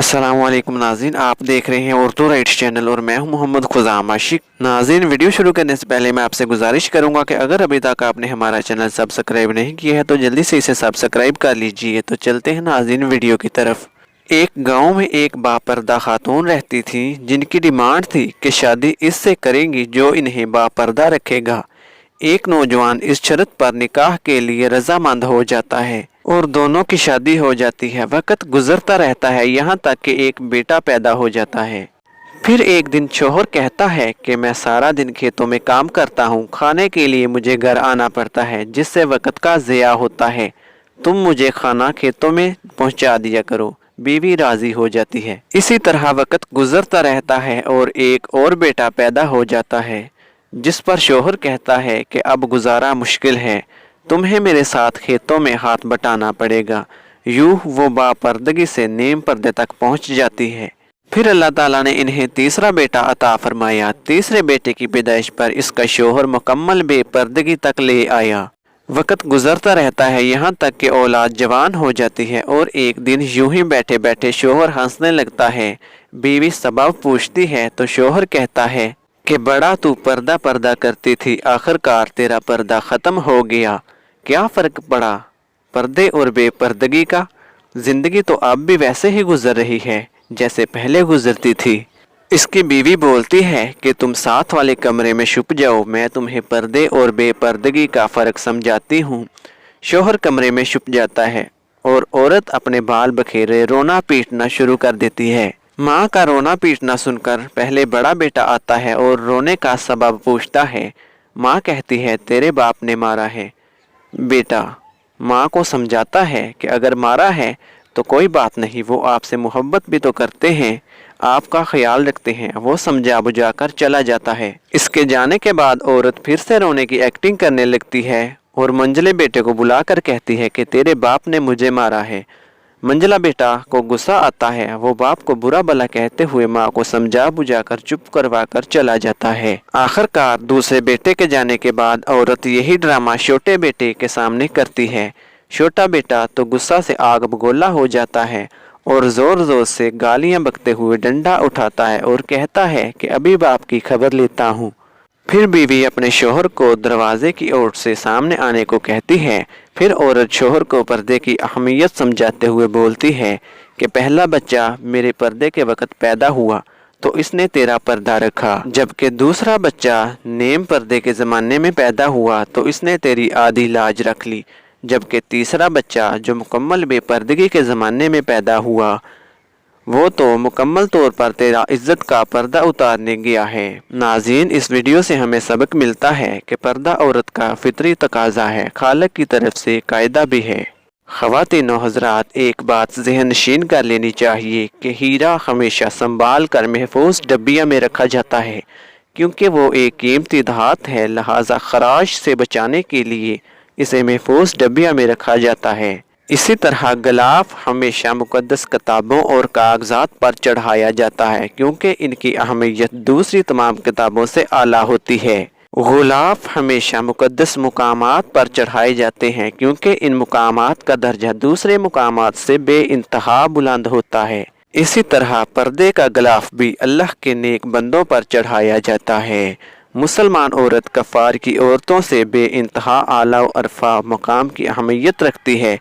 अस्सलामुअलैकुम नाज़रीन, आप देख रहे हैं उर्दू राइट्स चैनल और मैं हूं मोहम्मद खुजाम आशिक। नाज़रीन, वीडियो शुरू करने से पहले मैं आपसे गुजारिश करूंगा कि अगर अभी तक आपने हमारा चैनल सब्सक्राइब नहीं किया है तो जल्दी से इसे सब्सक्राइब कर लीजिए। तो चलते हैं नाज़रीन वीडियो की तरफ। एक गांव में एक बापर्दा खातून रहती थी जिनकी डिमांड थी कि शादी इससे करेंगी जो इन्हें बापर्दा रखेगा। एक नौजवान इस शर्त पर निकाह के लिए रजामंद हो जाता है और दोनों की शादी हो जाती है। वक्त गुजरता रहता है, यहाँ तक कि एक बेटा पैदा हो जाता है। फिर एक दिन शोहर कहता है कि मैं सारा दिन खेतों में काम करता हूँ, खाने के लिए मुझे घर आना पड़ता है जिससे वक्त का ज़िया होता है। तुम मुझे खाना खेतों में पहुँचा दिया करो। बीवी राजी हो जाती है। इसी तरह वक्त गुजरता रहता है और एक और बेटा पैदा हो जाता है, जिस पर शोहर कहता है कि अब गुजारा मुश्किल है, तुम्हें मेरे साथ खेतों में हाथ बटाना पड़ेगा। यूं वो बापर्दगी से नेम पर्दे तक पहुंच जाती है। फिर अल्लाह ताला ने इन्हें तीसरा बेटा अता फरमाया। तीसरे बेटे की पैदाइश पर इसका शोहर मुकम्मल बेपर्दगी तक ले आया। वक्त गुजरता रहता है, यहाँ तक कि औलाद जवान हो जाती है और एक दिन यूं ही बैठे बैठे शोहर हंसने लगता है। बीवी सबब पूछती है तो शोहर कहता है कि बड़ा तू पर्दा पर्दा करती थी, आखिरकार तेरा पर्दा ख़त्म हो गया। क्या फ़र्क पड़ा पर्दे और बेपर्दगी का? ज़िंदगी तो अब भी वैसे ही गुजर रही है जैसे पहले गुजरती थी। इसकी बीवी बोलती है कि तुम साथ वाले कमरे में छुप जाओ, मैं तुम्हें पर्दे और बेपर्दगी का फ़र्क समझाती हूँ। शोहर कमरे में छुप जाता है और औरत अपने बाल बखेरे रोना पीटना शुरू कर देती है। माँ का रोना पीटना सुनकर पहले बड़ा बेटा आता है और रोने का सबब पूछता है। माँ कहती है तेरे बाप ने मारा है। बेटा माँ को समझाता है कि अगर मारा है तो कोई बात नहीं, वो आपसे मोहब्बत भी तो करते हैं, आपका ख्याल रखते हैं। वो समझा बुझा कर चला जाता है। इसके जाने के बाद औरत फिर से रोने की एक्टिंग करने लगती है और मंझले बेटे को बुलाकर कहती है कि तेरे बाप ने मुझे मारा है। मंझला बेटा को गुस्सा आता है। वो बाप को बुरा भला कहते हुए माँ को समझा बुझाकर चुप करवा कर चला जाता है। आखिरकार दूसरे बेटे के जाने के बाद औरत यही ड्रामा छोटे बेटे के सामने करती है। छोटा बेटा तो गुस्सा से आग बगोला हो जाता है और ज़ोर ज़ोर से गालियाँ बकते हुए डंडा उठाता है और कहता है कि अभी बाप की खबर लेता हूँ। फिर बीवी अपने शोहर को दरवाजे की ओर से सामने आने को कहती है। फिर औरत शोहर को पर्दे की अहमियत समझाते हुए बोलती है कि पहला बच्चा मेरे पर्दे के वक्त पैदा हुआ तो इसने तेरा पर्दा रखा, जबकि दूसरा बच्चा नेम पर्दे के ज़माने में पैदा हुआ तो इसने तेरी आधी लाज रख ली, जबकि तीसरा बच्चा जो मुकम्मल बेपर्दगी के ज़माने में पैदा हुआ वो तो मुकम्मल तौर पर तेरा इज्जत का पर्दा उतारने गया है। नाज़रीन, इस वीडियो से हमें सबक मिलता है कि पर्दा औरत का फितरी तकाजा है, खालिक की तरफ से कायदा भी है। ख़वातीनो हज़रात, एक बात ज़हन नशीन कर लेनी चाहिए कि हीरा हमेशा संभाल कर महफूज डब्बिया में रखा जाता है, क्योंकि वो एक कीमती धात है। लिहाजा खराश से बचाने के लिए इसे महफूज डब्बिया में रखा जाता है। इसी तरह गिलाफ हमेशा मुक़द्दस किताबों और कागजात पर चढ़ाया जाता है, क्योंकि इनकी अहमियत दूसरी तमाम किताबों से आला होती है। गुलाफ हमेशा मुक़द्दस मुकामात पर चढ़ाए जाते हैं, क्योंकि इन मुकामात का दर्जा दूसरे मुकामात से बेइंतहा बुलंद होता है। इसी तरह पर्दे का गिलाफ भी अल्लाह के नेक बंदों पर चढ़ाया जाता है। मुसलमान औरत कफ़ार की औरतों से बेइंतहा आला व अरफा मकाम की अहमियत रखती है,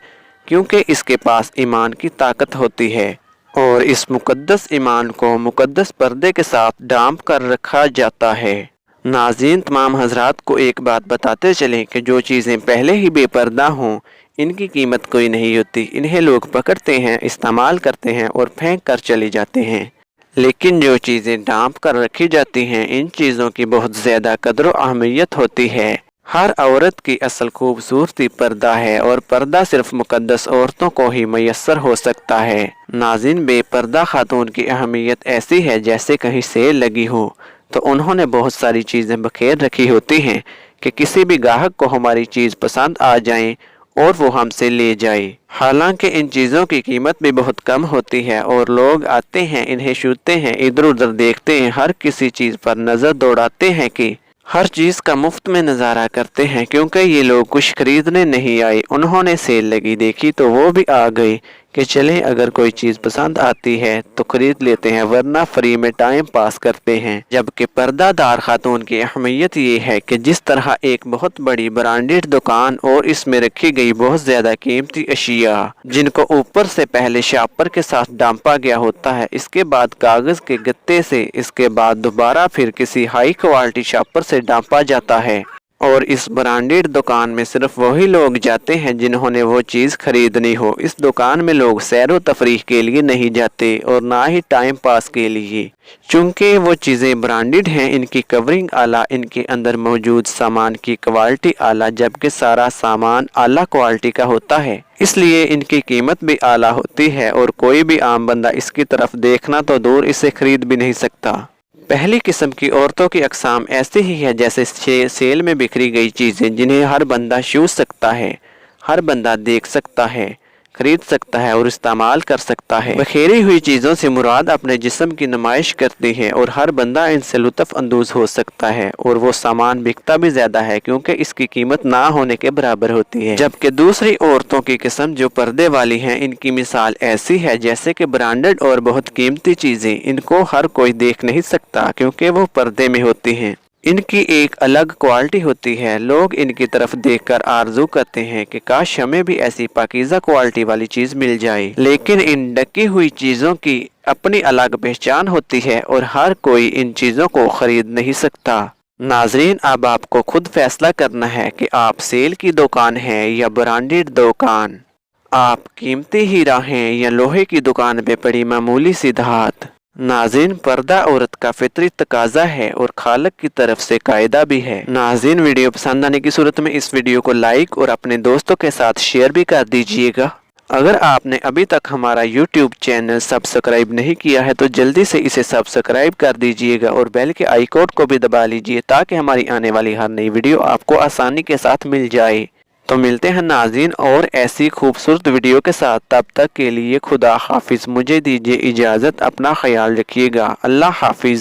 क्योंकि इसके पास ईमान की ताकत होती है और इस मुक़द्दस ईमान को मुक़द्दस पर्दे के साथ ढांप कर रखा जाता है। नाज़रीन, तमाम हज़रात को एक बात बताते चलें कि जो चीज़ें पहले ही बेपर्दा हों इनकी कीमत कोई नहीं होती। इन्हें लोग पकड़ते हैं, इस्तेमाल करते हैं और फेंक कर चले जाते हैं, लेकिन जो चीज़ें ढांप कर रखी जाती हैं इन चीज़ों की बहुत ज़्यादा कदर व अहमियत होती है। हर औरत की असल खूबसूरती पर्दा है और पर्दा सिर्फ मुक़द्दस औरतों को ही मैसर हो सकता है। नाज़रीन, बेपर्दा खातून की अहमियत ऐसी है जैसे कहीं सेल लगी हो तो उन्होंने बहुत सारी चीज़ें बखेर रखी होती हैं कि किसी भी ग्राहक को हमारी चीज़ पसंद आ जाए और वो हमसे ले जाए। हालांकि इन चीज़ों की कीमत भी बहुत कम होती है और लोग आते हैं, इन्हें छूते हैं, इधर उधर देखते हैं, हर किसी चीज़ पर नज़र दौड़ाते हैं कि हर चीज़ का मुफ्त में नज़ारा करते हैं, क्योंकि ये लोग कुछ खरीदने नहीं आए, उन्होंने सेल लगी देखी तो वो भी आ गए। کہ चलें अगर कोई चीज़ पसंद आती है तो खरीद लेते हैं वरना फ्री में टाइम पास करते हैं। जबकि पर्दादार खातून की अहमियत ये है कि जिस तरह एक बहुत बड़ी ब्रांडेड दुकान और इसमें रखी गई बहुत ज़्यादा कीमती अशिया जिनको ऊपर से पहले शॉपर के साथ डांपा गया होता है, इसके बाद कागज़ के गत्ते से, इसके बाद दोबारा फिर किसी हाई क्वालिटी शॉपर से डांपा जाता है और इस ब्रांडेड दुकान में सिर्फ वही लोग जाते हैं जिन्होंने वो चीज़ खरीदनी हो। इस दुकान में लोग सैर व तफरीह के लिए नहीं जाते और ना ही टाइम पास के लिए, चूँकि वो चीज़ें ब्रांडेड हैं, इनकी कवरिंग आला, इनके अंदर मौजूद सामान की क्वालिटी आला, जबकि सारा सामान आला क्वालिटी का होता है, इसलिए इनकी कीमत भी आला होती है और कोई भी आम बंदा इसकी तरफ देखना तो दूर इसे खरीद भी नहीं सकता। पहली किस्म की औरतों की अक़साम ऐसी ही है जैसे सेल में बिखरी गई चीज़ें जिन्हें हर बंदा छू सकता है, हर बंदा देख सकता है, खरीद सकता है और इस्तेमाल कर सकता है। बखेरी हुई चीज़ों से मुराद अपने जिस्म की नुमाइश करती है और हर बंदा इनसे लुत्फ़ अंदोज़ हो सकता है और वो सामान बिकता भी ज़्यादा है क्योंकि इसकी कीमत ना होने के बराबर होती है। जबकि दूसरी औरतों की किस्म जो पर्दे वाली हैं, इनकी मिसाल ऐसी है जैसे कि ब्रांडेड और बहुत कीमती चीज़ें इनको हर कोई देख नहीं सकता क्योंकि वो पर्दे में होती हैं। इनकी एक अलग क्वालिटी होती है। लोग इनकी तरफ देखकर आरजू करते हैं कि काश हमें भी ऐसी पाकीज़ा क्वालिटी वाली चीज़ मिल जाए, लेकिन इन ढकी हुई चीज़ों की अपनी अलग पहचान होती है और हर कोई इन चीज़ों को खरीद नहीं सकता। नाजरीन, अब आपको खुद फैसला करना है कि आप सेल की दुकान है या ब्रांडेड दुकान, आप कीमती हीरा हैं या लोहे की दुकान पे पड़ी मामूली सी धात। नाज़रीन, पर्दा औरत का फितरी तकाजा है और खालिक की तरफ से कायदा भी है। नाज़रीन, वीडियो पसंद आने की सूरत में इस वीडियो को लाइक और अपने दोस्तों के साथ शेयर भी कर दीजिएगा। अगर आपने अभी तक हमारा YouTube चैनल सब्सक्राइब नहीं किया है तो जल्दी से इसे सब्सक्राइब कर दीजिएगा और बेल के आइकॉन को भी दबा लीजिए ताकि हमारी आने वाली हर नई वीडियो आपको आसानी के साथ मिल जाए। तो मिलते हैं नाज़रीन और ऐसी खूबसूरत वीडियो के साथ। तब तक के लिए खुदा हाफिज़। मुझे दीजिए इजाज़त। अपना ख्याल रखिएगा। अल्लाह हाफिज़।